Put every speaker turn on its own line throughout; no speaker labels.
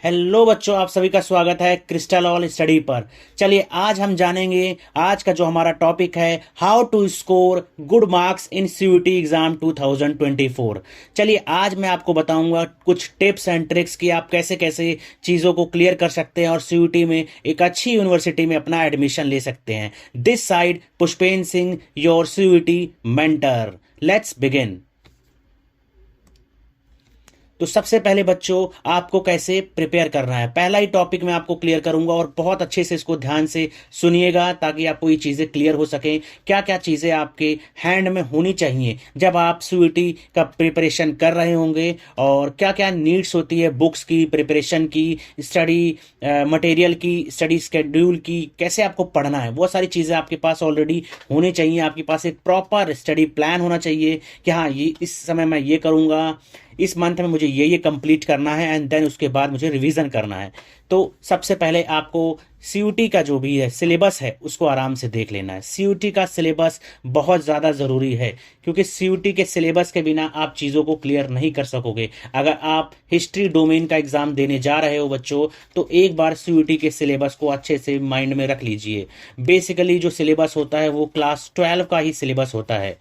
Hello बच्चों, आप सभी का स्वागत है क्रिस्टल ऑल स्टडी पर। चलिए आज हम जानेंगे आज का जो हमारा टॉपिक है, how to score good marks in CUET exam 2024। चलिए आज मैं आपको बताऊंगा कुछ टिप्स एंड ट्रिक्स कि आप कैसे कैसे चीज़ों को क्लियर कर सकते हैं और सीयूटी में एक अच्छी यूनिवर्सिटी में अपना एडमिशन ले सकते हैं। This side Pushpen Singh, your CUT mentor. Let's begin. तो सबसे पहले बच्चों, आपको कैसे प्रिपेयर करना है, पहला ही टॉपिक मैं आपको क्लियर करूंगा और बहुत अच्छे से इसको ध्यान से सुनिएगा ताकि आपको ये चीज़ें क्लियर हो सकें। क्या क्या चीज़ें आपके हैंड में होनी चाहिए जब आप सीयूटी का प्रिपरेशन कर रहे होंगे, और क्या क्या नीड्स होती है बुक्स की, प्रिपरेशन की, स्टडी मटेरियल की, स्टडी स्केड्यूल की, कैसे आपको पढ़ना है, वो सारी चीज़ें आपके पास ऑलरेडी होनी चाहिए। आपके पास एक प्रॉपर स्टडी प्लान होना चाहिए कि हाँ, ये इस समय मैं ये करूँगा, इस मंथ में मुझे ये कंप्लीट करना है एंड देन उसके बाद मुझे रिवीजन करना है। तो सबसे पहले आपको सीयूटी का जो भी है सिलेबस है उसको आराम से देख लेना है। सीयूटी का सिलेबस बहुत ज़्यादा ज़रूरी है क्योंकि सीयूटी के सिलेबस के बिना आप चीज़ों को क्लियर नहीं कर सकोगे। अगर आप हिस्ट्री डोमेन का एग्ज़ाम देने जा रहे हो बच्चों, तो एक बार सीयूटी के सिलेबस को अच्छे से माइंड में रख लीजिए। बेसिकली जो सिलेबस होता है वो क्लास 12 का ही सिलेबस होता है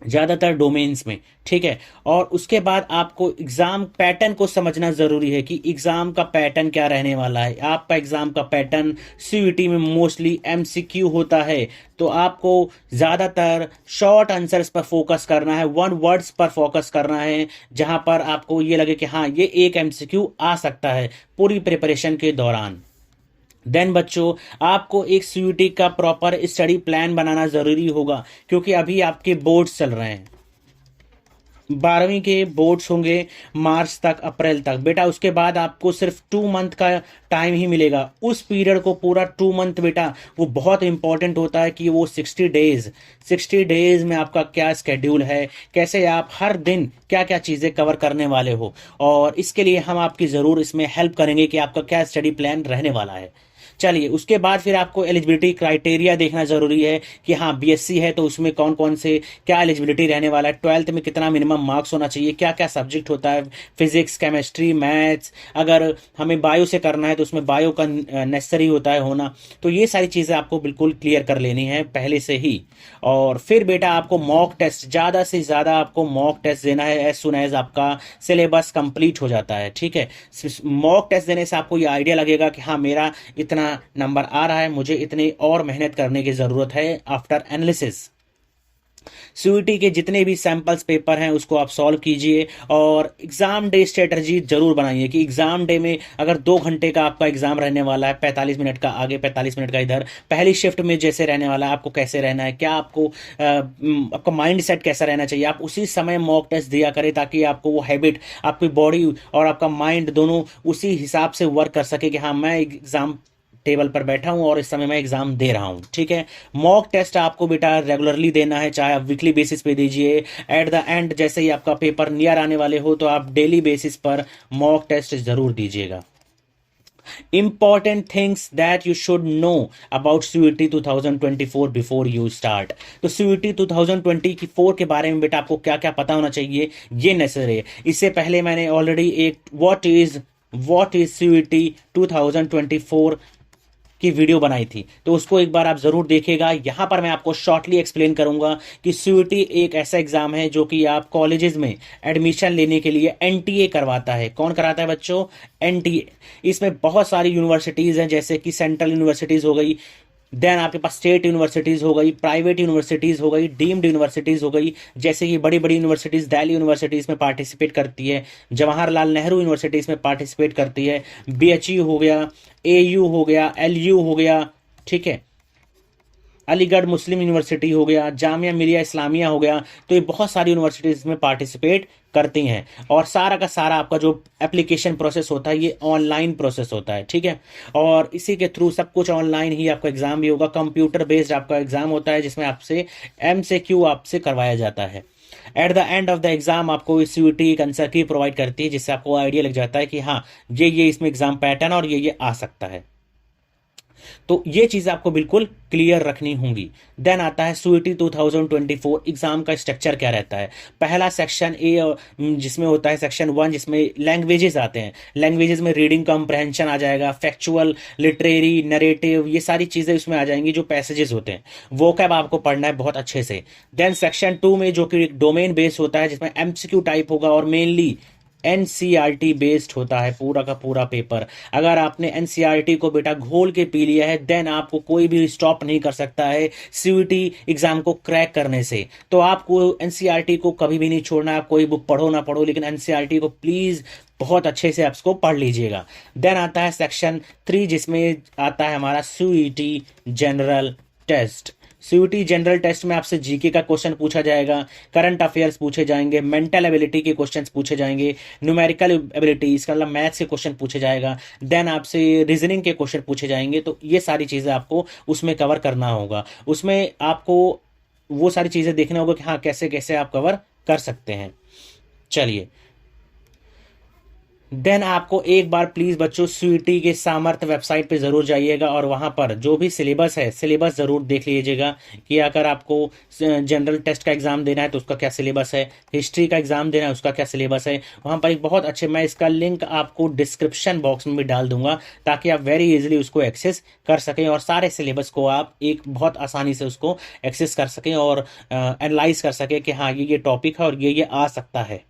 ज़्यादातर डोमेन्स में, ठीक है। और उसके बाद आपको एग्ज़ाम पैटर्न को समझना ज़रूरी है कि एग्ज़ाम का पैटर्न क्या रहने वाला है। आपका एग्ज़ाम का पैटर्न सीयूटी में मोस्टली एमसीक्यू होता है, तो आपको ज़्यादातर शॉर्ट आंसर्स पर फोकस करना है, वन वर्ड्स पर फोकस करना है, जहां पर आपको ये लगे कि हाँ, ये एक एमसीक्यू आ सकता है पूरी प्रिपरेशन के दौरान। देन बच्चों, आपको एक सीयूटी का प्रॉपर स्टडी प्लान बनाना ज़रूरी होगा क्योंकि अभी आपके बोर्ड्स चल रहे हैं। 12वीं के बोर्ड्स होंगे मार्च तक, अप्रैल तक। बेटा उसके बाद आपको सिर्फ 2 मंथ का टाइम ही मिलेगा। उस पीरियड को पूरा 2 मंथ बेटा वो बहुत इंपॉर्टेंट होता है कि वो 60 डेज में आपका क्या स्केड्यूल है, कैसे आप हर दिन क्या क्या चीज़ें कवर करने वाले हो, और इसके लिए हम आपकी ज़रूर इसमें हेल्प करेंगे कि आपका क्या स्टडी प्लान रहने वाला है। चलिए उसके बाद फिर आपको एलिजिबिलिटी क्राइटेरिया देखना ज़रूरी है कि हाँ, बीएससी है तो उसमें कौन कौन से क्या एलिजिबिलिटी रहने वाला है, 12th में कितना मिनिमम मार्क्स होना चाहिए, क्या क्या सब्जेक्ट होता है, फिजिक्स, केमिस्ट्री, मैथ्स। अगर हमें बायो से करना है तो उसमें बायो का नेसेसरी होता है होना। तो ये सारी चीज़ें आपको बिल्कुल क्लियर कर लेनी है पहले से ही। और फिर बेटा आपको मॉक टेस्ट, ज़्यादा से ज़्यादा आपको मॉक टेस्ट देना है एज सुन एज आपका सिलेबस कंप्लीट हो जाता है, ठीक है। मॉक टेस्ट देने से आपको ये आइडिया लगेगा कि हाँ, मेरा इतना नंबर आ रहा है, मुझे इतनी और मेहनत करने की जरूरत है आफ्टर एनालिसिस। सीयूटी के जितने भी सैंपल्स पेपर हैं उसको आप सॉल्व कीजिए और एग्जाम डे स्ट्रेटजी जरूर बनाइए कि एग्जाम डे में अगर 2 घंटे का आपका एग्जाम रहने वाला है, 45 मिनट का आगे 45 मिनट का इधर, पहली शिफ्ट में जैसे रहने वाला है आपको कैसे रहना है, क्या आपको आपका माइंड सेट कैसा रहना चाहिए, आप उसी समय मॉक टेस्ट दिया करें ताकि आपको वो हैबिट, आपकी बॉडी और आपका माइंड दोनों उसी हिसाब से वर्क कर सके कि हाँ, मैं एग्जाम टेबल पर बैठा हूं और इस समय मैं एग्जाम दे रहा हूं, ठीक है। मॉक टेस्ट आपको बेटा रेगुलरली देना है, चाहे आप वीकली बेसिस पे दीजिए। एट द एंड जैसे ही आपका पेपर नियर आने वाले हो तो आप डेली बेसिस पर मॉक टेस्ट जरूर दीजिएगा। Important things that you should know about CUET 2024 before you start। तो CUET 2024 के बारे में बेटा आपको क्या क्या पता होना चाहिए, ये नेसेसरी है। इससे पहले मैंने ऑलरेडी एक व्हाट इज CUET 2024 की वीडियो बनाई थी, तो उसको एक बार आप जरूर देखिएगा। यहां पर मैं आपको शॉर्टली एक्सप्लेन करूंगा कि सीयूटी एक ऐसा एग्जाम है जो कि आप कॉलेजेस में एडमिशन लेने के लिए एनटीए करवाता है। कौन कराता है बच्चों? एनटीए। इसमें बहुत सारी यूनिवर्सिटीज हैं, जैसे कि सेंट्रल यूनिवर्सिटीज हो गई, देन आपके पास स्टेट यूनिवर्सिटीज़ हो गई, प्राइवेट यूनिवर्सिटीज़ हो गई, डीम्ड यूनिवर्सिटीज़ हो गई। जैसे कि बड़ी बड़ी यूनिवर्सिटीज़ दिल्ली यूनिवर्सिटीज़ में पार्टिसिपेट करती है, जवाहरलाल नेहरू यूनिवर्सिटीज़ में पार्टिसिपेट करती है, बीएचयू हो गया, एयू हो गया, एलयू हो गया, ठीक है, अलीगढ़ मुस्लिम यूनिवर्सिटी हो गया, जामिया मिलिया इस्लामिया हो गया। तो ये बहुत सारी यूनिवर्सिटीज में पार्टिसिपेट करती हैं और सारा का सारा आपका जो एप्लीकेशन प्रोसेस होता है ये ऑनलाइन प्रोसेस होता है, ठीक है। और इसी के थ्रू सब कुछ ऑनलाइन ही आपका एग्जाम भी होगा, कंप्यूटर बेस्ड आपका एग्जाम होता है जिसमें आपसे एमसीक्यू आपसे करवाया जाता है। At the end of the exam आपको सीयूटी एक आंसर की प्रोवाइड करती है जिससे आपको आइडिया लग जाता है कि हाँ, ये इसमें एग्जाम पैटर्न और ये आ सकता है। तो ये चीज़ आपको बिल्कुल क्लियर रखनी होंगी। देन आता है सीयूईटी 2024 एग्जाम का स्ट्रक्चर क्या रहता है। पहला सेक्शन ए जिसमें होता है सेक्शन 1, जिसमें लैंग्वेजेस आते हैं। लैंग्वेजेस में रीडिंग कॉम्प्रहेंशन आ जाएगा, फैक्चुअल, लिटरेरी, नरेटिव, ये सारी चीज़ें इसमें आ जाएंगी जो पैसेजेस होते हैं। वो कैब आपको पढ़ना है बहुत अच्छे से। देन सेक्शन 2 में जो कि डोमेन बेस्ड होता है, जिसमें एमसीक्यू टाइप होगा और मेनली एनसीईआरटी बेस्ड होता है पूरा का पूरा पेपर। अगर आपने एनसीईआरटी को बेटा घोल के पी लिया है, देन आपको कोई भी स्टॉप नहीं कर सकता है सीयूईटी एग्जाम को क्रैक करने से। तो आपको एनसीईआरटी को कभी भी नहीं छोड़ना है। आप कोई बुक पढ़ो ना पढ़ो, लेकिन एनसीईआरटी को प्लीज बहुत अच्छे से आप इसको पढ़ लीजिएगा। देन आता है सेक्शन 3, जिसमें आता है हमारा CUET general test. CUET general test में आपसे जीके का क्वेश्चन पूछा जाएगा, करंट अफेयर्स पूछे जाएंगे, मेंटल एबिलिटी के क्वेश्चंस पूछे जाएंगे, न्यूमेरिकल एबिलिटी इसका मतलब मैथ्स के क्वेश्चन पूछे जाएगा, देन आपसे रीजनिंग के क्वेश्चन पूछे जाएंगे। तो ये सारी चीज़ें आपको उसमें कवर करना होगा। उसमें आपको वो सारी चीज़ें देखना होगा कि हाँ कैसे कैसे आप कवर कर सकते हैं। चलिए, देन आपको एक बार प्लीज बच्चों सीयूईटी के सामर्थ्य वेबसाइट पे जरूर जाइएगा और वहां पर जो भी सिलेबस है सिलेबस जरूर देख लीजिएगा कि अगर आपको जनरल टेस्ट का एग्जाम देना है तो उसका क्या सिलेबस है, हिस्ट्री का एग्जाम देना है उसका क्या सिलेबस है। वहां पर एक बहुत अच्छे, मैं इसका लिंक आपको डिस्क्रिप्शन बॉक्स में भी डाल दूंगा ताकि आप वेरी इजिली उसको एक्सेस कर सकें और सारे सिलेबस को आप एक बहुत आसानी से उसको एक्सेस कर सकें और एनालाइज कर सकें कि हाँ ये टॉपिक है और ये आ सकता है।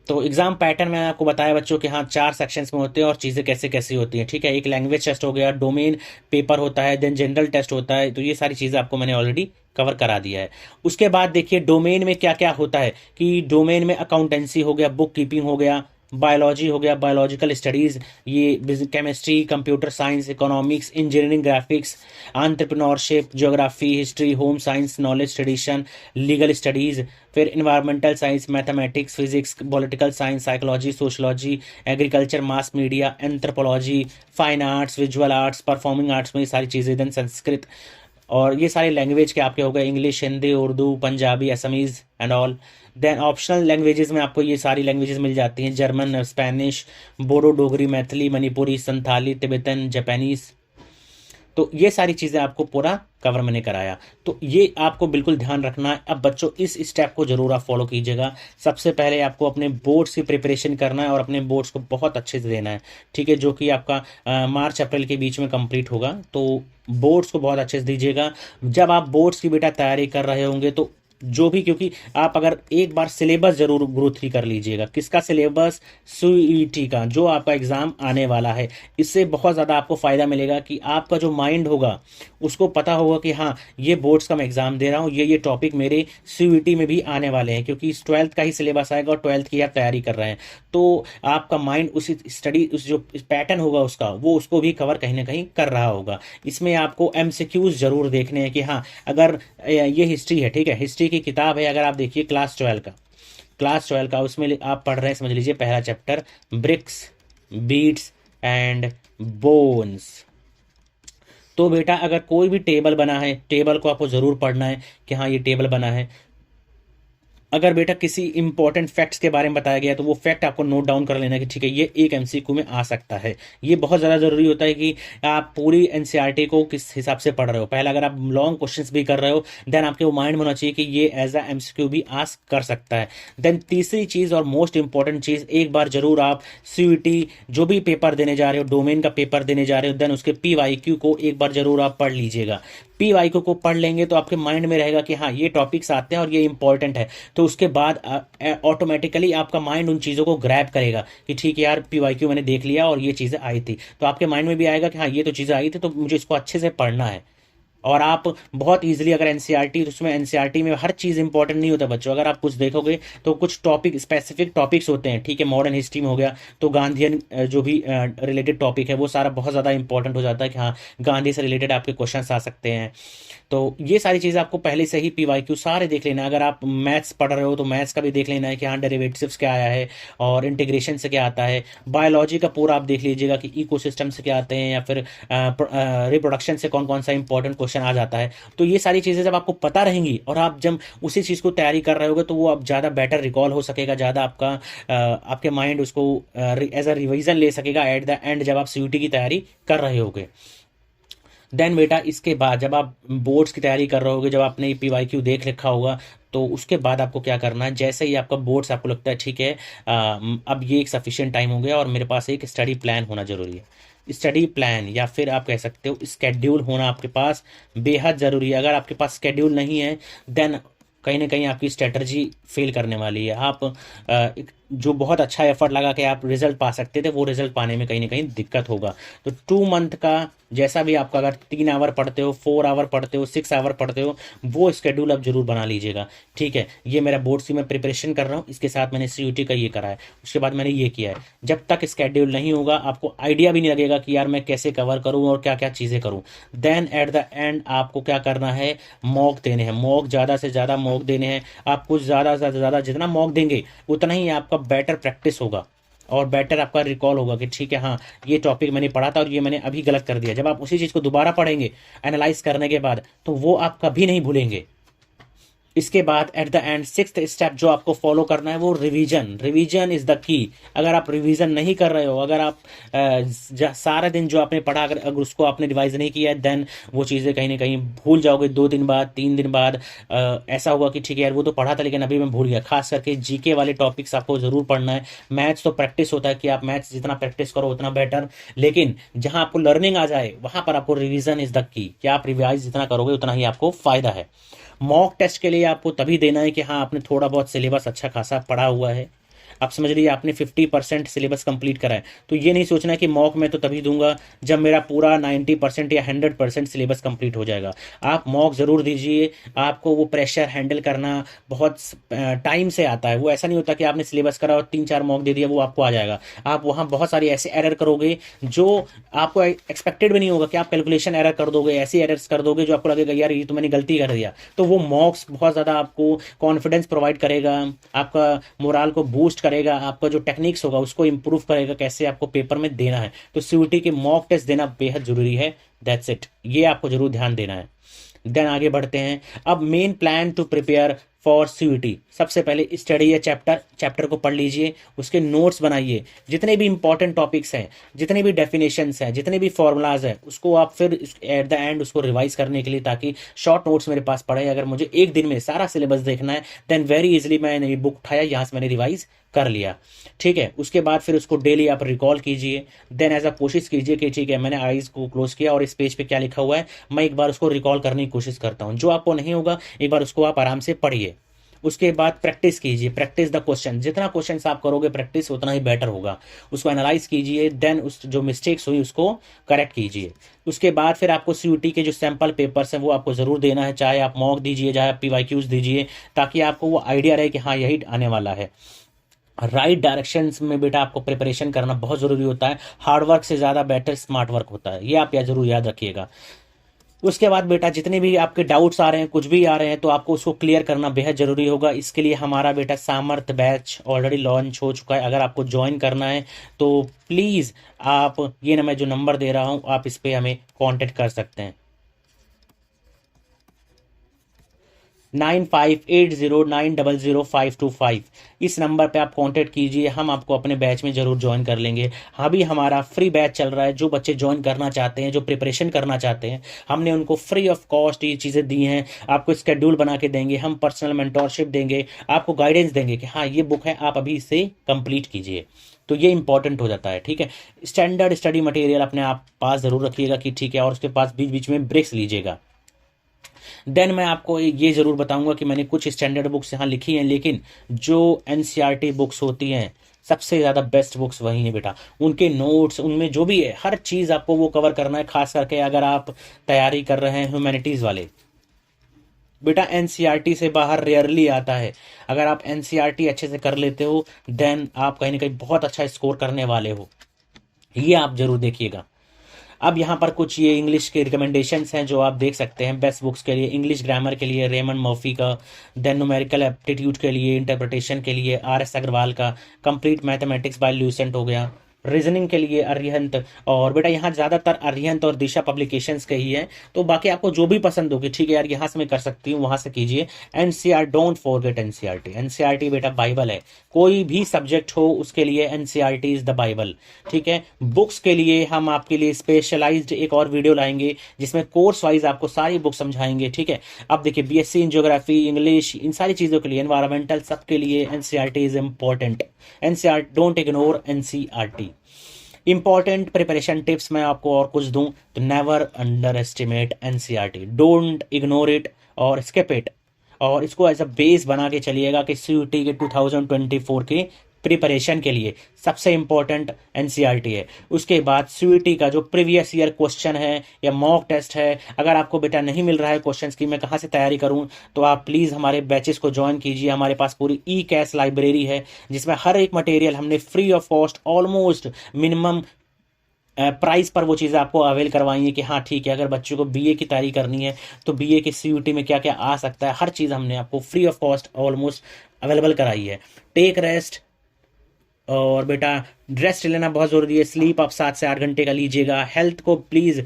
तो एग्जाम पैटर्न मैंने आपको बताया बच्चों कि हाँ 4 सेक्शंस में होते हैं और चीज़ें कैसे कैसी होती हैं। ठीक है, एक लैंग्वेज टेस्ट हो गया, डोमेन पेपर होता है, देन जनरल टेस्ट होता है। तो ये सारी चीज़ें आपको मैंने ऑलरेडी कवर करा दिया है। उसके बाद देखिए डोमेन में क्या क्या होता है कि डोमेन में अकाउंटेंसी हो गया, बुक कीपिंग हो गया, बायोलॉजी हो गया, बायोलॉजिकल स्टडीज़, ये chemistry, computer science, economics, engineering, graphics, entrepreneurship, geography, history, home science, knowledge tradition, legal studies, फिर environmental science, mathematics, physics, political science, psychology, sociology, agriculture, mass media, anthropology, fine arts, visual arts, performing arts में ये सारी चीज़ें, then Sanskrit, और ये सारे language के आपके हो गए English, Hindi, Urdu, Punjabi, Assamese and all. Then optional languages में आपको ये सारी लैंग्वेजेस मिल जाती हैं, German, Spanish, Bodo, Dogri, Maithili, Manipuri, Santhali, Tibetan, Japanese. तो ये सारी चीज़ें आपको पूरा कवर मैंने कराया। तो ये आपको बिल्कुल ध्यान रखना है। अब बच्चों इस स्टेप को जरूर आप फॉलो कीजिएगा। सबसे पहले आपको अपने बोर्ड्स की प्रिपरेशन करना है और अपने बोर्ड्स को बहुत अच्छे से देना है। ठीक है, जो कि आपका मार्च अप्रैल के बीच में कंप्लीट होगा। तो बोर्ड्स को बहुत अच्छे से दीजिएगा। जब आप बोर्ड्स की बेटा तैयारी कर रहे होंगे तो जो भी, क्योंकि आप अगर एक बार सिलेबस जरूर ग्रो थ्री कर लीजिएगा। किसका सिलेबस? सीईटी का, जो आपका एग्जाम आने वाला है। इससे बहुत ज़्यादा आपको फायदा मिलेगा कि आपका जो माइंड होगा उसको पता होगा कि हाँ ये बोर्ड्स का मैं एग्जाम दे रहा हूँ, ये टॉपिक मेरे सीईटी में भी आने वाले हैं, क्योंकि इस 12th का ही सिलेबस आएगा और 12th की आप तैयारी कर रहे हैं। तो आपका माइंड उसी स्टडी, उस जो पैटर्न होगा उसका, वो उसको भी कवर कहीं ना कहीं कर रहा होगा। इसमें आपको एमसीक्यूज जरूर देखने हैं कि हाँ अगर ये हिस्ट्री है, ठीक है, हिस्ट्री की किताब है, अगर आप देखिए क्लास 12 का उसमें आप पढ़ रहे हैं, समझ लीजिए पहला chapter bricks, beads and bones. तो बेटा अगर कोई भी टेबल बना है, टेबल को आपको जरूर पढ़ना है कि हाँ ये टेबल बना है। अगर बेटा किसी इंपॉर्टेंट फैक्ट्स के बारे में बताया गया तो वो फैक्ट आपको नोट डाउन कर लेना कि ठीक है ये एक एमसीक्यू में आ सकता है। ये बहुत ज़्यादा ज़रूरी होता है कि आप पूरी एनसीईआरटी को किस हिसाब से पढ़ रहे हो। पहले अगर आप लॉन्ग क्वेश्चंस भी कर रहे हो, देन आपके वो माइंड में होना चाहिए कि ये एज अ एमसीक्यू भी आस्क कर सकता है। देन तीसरी चीज़ और मोस्ट इंपॉर्टेंट चीज़, एक बार जरूर आप सीयूईटी जो भी पेपर देने जा रहे हो, डोमेन का पेपर देने जा रहे हो, देन उसके पीवाईक्यू को एक बार जरूर आप पढ़ लीजिएगा। पीवाईक्यू को पढ़ लेंगे तो आपके माइंड में रहेगा कि हाँ ये टॉपिक्स आते हैं और ये इंपॉर्टेंट है। तो उसके बाद ऑटोमेटिकली आपका माइंड उन चीज़ों को ग्रैब करेगा कि ठीक है यार पीवाईक्यू मैंने देख लिया और ये चीज़ें आई थी। तो आपके माइंड में भी आएगा कि हाँ ये तो चीज़ें आई थी, तो मुझे इसको अच्छे से पढ़ना है। और आप बहुत इजीली, अगर एनसीईआरटी, तो उसमें एनसीईआरटी में हर चीज़ इंपॉर्टेंट नहीं होता बच्चों। अगर आप कुछ देखोगे तो कुछ टॉपिक, स्पेसिफिक टॉपिक्स होते हैं। ठीक है, मॉडर्न हिस्ट्री में हो गया तो गांधीयन जो भी रिलेटेड टॉपिक है वो सारा बहुत ज़्यादा इंपॉर्टेंट हो जाता है कि हाँ गांधी से रिलेटेड आपके क्वेश्चंस आ सकते हैं। तो ये सारी चीज़ें आपको पहले से ही पीवाईक्यू सारे देख लेना है। अगर आप मैथ्स पढ़ रहे हो तो मैथ्स का भी देख लेना है कि हाँ डेरिवेटिव्स क्या आया है और इंटीग्रेशन से क्या आता है। बायोलॉजी का पूरा आप देख लीजिएगा कि इकोसिस्टम से क्या आते हैं या फिर रिप्रोडक्शन से कौन कौन सा इंपॉर्टेंट क्वेश्चन आ जाता है। तो ये सारी चीज़ें जब आपको पता रहेंगी और आप जब उसी चीज़ को तैयारी कर रहे होगे तो वो अब ज़्यादा बेटर रिकॉल हो सकेगा, ज़्यादा आपका आपके माइंड उसको एज अ रिवीजन ले सकेगा एट द एंड जब आप सीयूटी की तैयारी कर रहे होगे। देन बेटा इसके बाद जब आप बोर्ड्स की तैयारी कर रहे होगे, जब आपने पीवाईक्यू देख रखा होगा, तो उसके बाद आपको क्या करना है, जैसे ही आपका बोर्ड्स आपको लगता है ठीक है अब ये एक सफिशिएंट टाइम हो गया और मेरे पास एक स्टडी प्लान होना जरूरी है। स्टडी प्लान या फिर आप कह सकते हो स्केड्यूल होना आपके पास बेहद ज़रूरी है। अगर आपके पास स्केड्यूल नहीं है देन कहीं ना कहीं आपकी स्ट्रेटजी फेल करने वाली है। आप जो बहुत अच्छा एफर्ट लगा के आप रिजल्ट पा सकते थे वो रिजल्ट पाने में कहीं ना कहीं दिक्कत होगा। तो 2 मंथ का जैसा भी आपका, अगर 3 आवर पढ़ते हो, 4 आवर पढ़ते हो, 6 आवर पढ़ते हो, वो स्केड्यूल आप जरूर बना लीजिएगा। ठीक है, ये मेरा बोर्ड्स की मैं प्रिपरेशन कर रहा हूँ, इसके साथ मैंने सीयूटी का ये करा है, उसके बाद मैंने ये किया है। जब तक स्केड्यूल नहीं होगा आपको आइडिया भी नहीं लगेगा कि यार मैं कैसे कवर करूँ और क्या क्या चीज़ें करूँ। देन एट द एंड आपको क्या करना है, मॉक देने हैं। मॉक ज़्यादा से ज़्यादा मॉक देने हैं। आप कुछ ज़्यादा से ज़्यादा जितना मॉक देंगे उतना ही आपका बेटर प्रैक्टिस होगा और बेटर आपका रिकॉल होगा कि ठीक है हाँ ये टॉपिक मैंने पढ़ा था और ये मैंने अभी गलत कर दिया। जब आप उसी चीज़ को दोबारा पढ़ेंगे एनालाइज करने के बाद तो वो आप कभी नहीं भूलेंगे। इसके बाद at the end 6th step जो आपको फॉलो करना है वो revision. Revision is the key. अगर आप रिवीजन नहीं कर रहे हो, अगर आप सारा दिन जो आपने पढ़ा अगर उसको आपने रिवाइज नहीं किया है देन वो चीज़ें कहीं ना कहीं भूल जाओगे। 2 दिन बाद 3 दिन बाद ऐसा होगा कि ठीक है यार वो तो पढ़ा था लेकिन अभी मैं भूल गया। खास करके जीके वाले टॉपिक्स आपको जरूर पढ़ना है। मैथ्स तो प्रैक्टिस होता है कि आप मैथ्स जितना प्रैक्टिस करो उतना बेटर, लेकिन जहां आपको लर्निंग आ जाए वहां पर आपको रिवीजन इज द की। कि आप रिवाइज जितना करोगे उतना ही आपको फायदा है। मॉक टेस्ट के लिए आपको तभी देना है कि हाँ आपने थोड़ा बहुत सिलेबस अच्छा खासा पढ़ा हुआ है। आप समझ लीजिए आपने 50% सिलेबस कंप्लीट करा है, तो ये नहीं सोचना है कि मॉक में तो तभी दूंगा जब मेरा पूरा 90% या 100% सिलेबस कंप्लीट हो जाएगा। आप मॉक ज़रूर दीजिए। आपको वो प्रेशर हैंडल करना बहुत टाइम से आता है। वो ऐसा नहीं होता कि आपने सिलेबस करा और 3-4 मॉक दे दिया वो आपको आ जाएगा। आप वहाँ बहुत सारी ऐसे एरर करोगे जो आपको एक्सपेक्टेड भी नहीं होगा कि आप कैलकुलेशन एरर कर दोगे, ऐसी एरर्स कर दोगे जो आपको लगेगा यार ये तो मैंने गलती कर दिया। तो वो मॉक्स बहुत ज़्यादा आपको कॉन्फिडेंस प्रोवाइड करेगा, आपका मोराल को बूस्ट करेगा, आपका जो टेक्निक्स होगा उसको इंप्रूव करेगा कैसे आपको पेपर में देना है। तो सीयूटी के मॉक टेस्ट देना बेहद जरूरी है। दैट्स इट, ये आपको जरूर ध्यान देना है। देन आगे बढ़ते हैं। अब main plan to prepare for CUET. सबसे पहले स्टडी या चैप्टर को पढ़ लीजिए, उसके नोट्स बनाइए। जितने भी इंपॉर्टेंट टॉपिक्स हैं, जितने भी डेफिनेशंस हैं, जितने भी फॉर्मूलाज हैं, उसको आप फिर एट द एंड उसको रिवाइज करने के लिए, ताकि शॉर्ट नोट्स मेरे पास पड़े। अगर मुझे एक दिन में सारा सिलेबस देखना है देन वेरी इजिली मैंने ये बुक उठाया, यहाँ से मैंने रिवाइज कर लिया। ठीक है, उसके बाद फिर उसको डेली आप रिकॉल कीजिए। देन एज अ कोशिश कीजिए कि ठीक है मैंने आईज को क्लोज किया और इस पेज पे क्या लिखा हुआ है मैं एक बार उसको रिकॉल करने की कोशिश करता हूँ। जो आपको नहीं होगा एक बार उसको आप आराम से पढ़िए। उसके बाद प्रैक्टिस कीजिए, प्रैक्टिस द क्वेश्चन। जितना क्वेश्चन आप करोगे प्रैक्टिस उतना ही बेटर होगा। उसको एनालाइज कीजिए, देन उस जो मिस्टेक्स हुई उसको करेक्ट कीजिए। उसके बाद फिर आपको सीयूटी के जो सैंपल पेपर्स हैं वो आपको ज़रूर देना है, चाहे आप मॉक दीजिए चाहे आप पीवाईक्यूज दीजिए, ताकि आपको वो आइडिया रहे कि हाँ यही आने वाला है। राइट डायरेक्शंस में बेटा आपको प्रिपरेशन करना बहुत ज़रूरी होता है। हार्डवर्क से ज़्यादा बेटर स्मार्ट वर्क होता है, ये आप जरूर याद रखिएगा। उसके बाद बेटा जितने भी आपके डाउट्स आ रहे हैं, कुछ भी आ रहे हैं, तो आपको उसको क्लियर करना बेहद जरूरी होगा। इसके लिए हमारा बेटा सामर्थ बैच ऑलरेडी लॉन्च हो चुका है। अगर आपको ज्वाइन करना है तो प्लीज़ आप ये ना मैं जो नंबर दे रहा हूँ आप इस पर हमें कांटेक्ट कर सकते हैं। 9580900525 इस नंबर पे आप कांटेक्ट कीजिए, हम आपको अपने बैच में जरूर ज्वाइन कर लेंगे। अभी हमारा फ्री बैच चल रहा है। जो बच्चे ज्वाइन करना चाहते हैं, जो प्रिपरेशन करना चाहते हैं, हमने उनको फ्री ऑफ कॉस्ट ये चीज़ें दी हैं। आपको स्केड्यूल बना के देंगे, हम पर्सनल मेंटोरशिप देंगे, आपको गाइडेंस देंगे कि हाँ ये बुक है आप अभी इसे कंप्लीट कीजिए। तो ये इंपॉर्टेंट हो जाता है। ठीक है, स्टैंडर्ड स्टडी मटेरियल अपने आप पास ज़रूर रखिएगा कि ठीक है, और उसके पास बीच बीच में ब्रेक्स लीजिएगा। देन मैं आपको ये ज़रूर बताऊंगा कि मैंने कुछ स्टैंडर्ड बुक्स यहाँ लिखी हैं, लेकिन जो एनसीईआरटी बुक्स होती हैं सबसे ज़्यादा बेस्ट बुक्स वही हैं बेटा। उनके नोट्स, उनमें जो भी है हर चीज़ आपको वो कवर करना है। खास करके अगर आप तैयारी कर रहे हैं ह्यूमैनिटीज़ वाले, बेटा एनसीईआरटी से बाहर रेयरली आता है। अगर आप एनसीईआरटी अच्छे से कर लेते हो देन आप कहीं ना कहीं बहुत अच्छा स्कोर करने वाले हो, ये आप जरूर देखिएगा। अब यहाँ पर कुछ ये इंग्लिश के रिकमेंडेशंस हैं जो आप देख सकते हैं बेस्ट बुक्स के लिए। इंग्लिश ग्रामर के लिए रेमंड मर्फी का, देन न्यूमेरिकल एप्टीट्यूड के लिए, इंटरप्रिटेशन के लिए RS अग्रवाल का कंप्लीट मैथमेटिक्स बाय ल्यूसेंट हो गया, रीजनिंग के लिए अरिहंत। और बेटा यहाँ ज़्यादातर अरिहंत और दिशा पब्लिकेशंस के ही है, तो बाकी आपको जो भी पसंद होगी, ठीक है यार यहाँ से मैं कर सकती हूँ वहाँ से कीजिए। NCR, don't forget NCRT। NCRT बेटा बाइबल है, कोई भी सब्जेक्ट हो उसके लिए NCRT इज़ द बाइबल, ठीक है। बुक्स के लिए हम आपके लिए स्पेशलाइज्ड एक और वीडियो लाएंगे जिसमें कोर्स वाइज आपको सारी बुक समझाएंगे, ठीक है। अब देखिए BSc इन ज्योग्राफी, इंग्लिश, इन सारी चीज़ों के लिए, एनवायरमेंटल, सबके लिए NCRT is important. NCRT, don't ignore NCRT। Important preparation tips मैं आपको और कुछ दूं तो never under estimate NCRT, don't ignore it और स्किप इट, और इसको एज अ बेस बना के चलिएगा कि CUT के 2024 के प्रिपरेशन के लिए सबसे इंपॉर्टेंट NCRT है। उसके बाद CUT का जो प्रीवियस ईयर क्वेश्चन है या मॉक टेस्ट है, अगर आपको बेटा नहीं मिल रहा है क्वेश्चंस की मैं कहाँ से तैयारी करूँ, तो आप प्लीज़ हमारे बैचेस को ज्वाइन कीजिए। हमारे पास पूरी E-CAS लाइब्रेरी है जिसमें हर एक मटेरियल हमने free of cost, almost minimum price पर वो चीज़ें आपको अवेल करवाई है कि हाँ ठीक है, अगर बच्चों को BA की तैयारी करनी है तो BA के CUT में क्या क्या आ सकता है, हर चीज़ हमने आपको free of cost almost available कराई है। टेक रेस्ट, और बेटा रेस्ट लेना बहुत ज़रूरी है। स्लीप आप 7 से 8 घंटे का लीजिएगा। हेल्थ को प्लीज़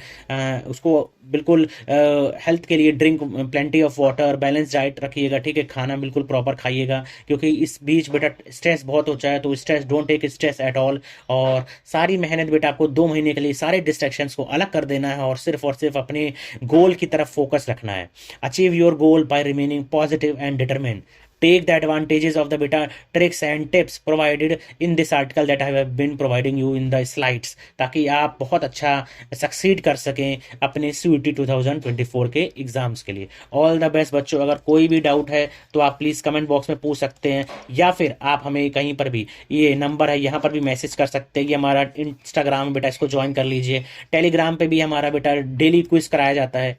उसको बिल्कुल हेल्थ के लिए drink plenty of water, balance diet रखिएगा, ठीक है। खाना बिल्कुल प्रॉपर खाइएगा क्योंकि इस बीच बेटा स्ट्रेस बहुत होता है, तो stress, don't take stress at all. और सारी मेहनत बेटा आपको 2 महीने के लिए सारे डिस्ट्रैक्शंस को अलग कर देना है और सिर्फ अपने गोल की तरफ फोकस रखना है। Achieve your goal by remaining positive and determined. Take the advantages of the beta tricks and tips provided in this article that I have been providing you in the slides, ताकि आप बहुत अच्छा succeed कर सकें अपने CUT 2024 के exams के लिए। ऑल द बेस्ट बच्चों। अगर कोई भी डाउट है तो आप प्लीज़ कमेंट बॉक्स में पूछ सकते हैं, या फिर आप हमें कहीं पर भी, ये नंबर है यहाँ पर भी मैसेज कर सकते हैं। ये हमारा इंस्टाग्राम बेटा, इसको ज्वाइन कर लीजिए। टेलीग्राम पे भी हमारा बेटा डेली क्विज कराया जाता है,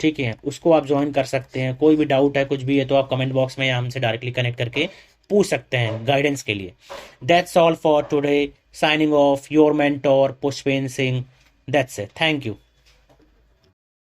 ठीक है, उसको आप ज्वाइन कर सकते हैं। कोई भी डाउट है, कुछ भी है, तो आप कमेंट बॉक्स में या हमसे डायरेक्टली कनेक्ट करके पूछ सकते हैं गाइडेंस के लिए। That's all for today. Signing off, your mentor Pushpendra Singh. That's it, thank you.